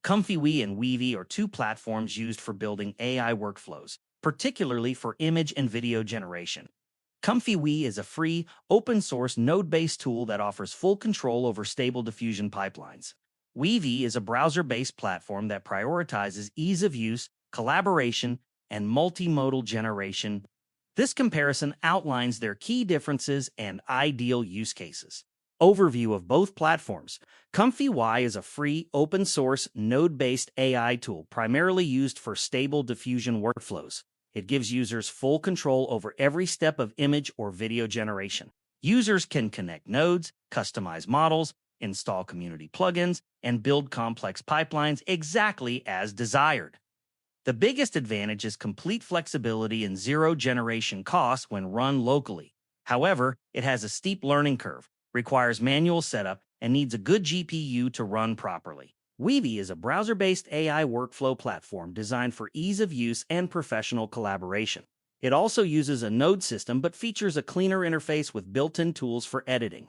ComfyUI and Weavy are two platforms used for building AI workflows, particularly for image and video generation. ComfyUI is a free, open-source, node-based tool that offers full control over stable diffusion pipelines. Weavy is a browser-based platform that prioritizes ease of use, collaboration, and multimodal generation. This comparison outlines their key differences and ideal use cases. Overview of both platforms. ComfyUI is a free, open-source, node-based AI tool primarily used for stable diffusion workflows. It gives users full control over every step of image or video generation. Users can connect nodes, customize models, install community plugins, and build complex pipelines exactly as desired. The biggest advantage is complete flexibility and zero generation costs when run locally. However, it has a steep learning curve, requires manual setup, and needs a good GPU to run properly. Weavy is a browser-based AI workflow platform designed for ease of use and professional collaboration. It also uses a node system but features a cleaner interface with built-in tools for editing,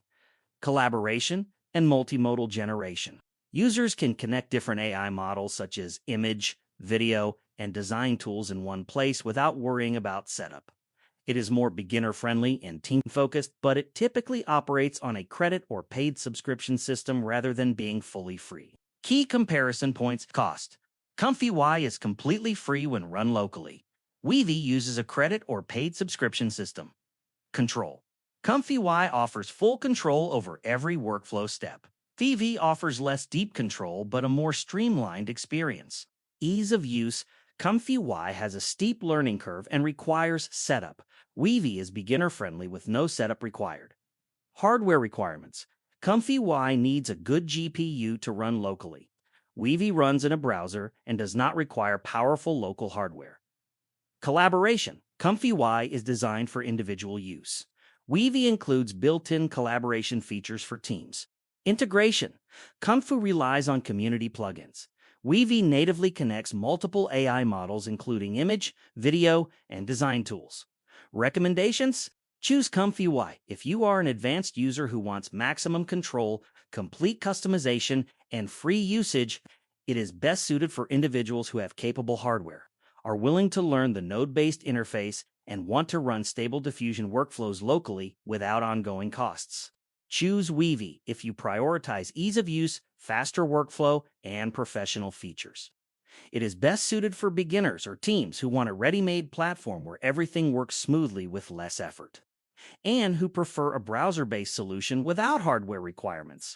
collaboration, and multimodal generation. Users can connect different AI models such as image, video, and design tools in one place without worrying about setup. It is more beginner-friendly and team-focused, but it typically operates on a credit or paid subscription system rather than being fully free. Key comparison points. Cost. ComfyUI is completely free when run locally. Weavy uses a credit or paid subscription system. Control. ComfyUI offers full control over every workflow step. Weavy offers less deep control but a more streamlined experience. Ease of use. ComfyUI has a steep learning curve and requires setup. Weavy is beginner-friendly with no setup required. Hardware requirements. ComfyUI needs a good GPU to run locally. Weavy runs in a browser and does not require powerful local hardware. Collaboration. ComfyUI is designed for individual use. Weavy includes built-in collaboration features for teams. Integration. Comfy relies on community plugins. Weavy natively connects multiple AI models including image, video, and design tools. Recommendations? Choose ComfyUI if you are an advanced user who wants maximum control, complete customization, and free usage. It is best suited for individuals who have capable hardware, are willing to learn the node-based interface, and want to run stable diffusion workflows locally without ongoing costs. Choose Weavy if you prioritize ease of use, faster workflow, and professional features. It is best suited for beginners or teams who want a ready-made platform where everything works smoothly with less effort, and who prefer a browser-based solution without hardware requirements.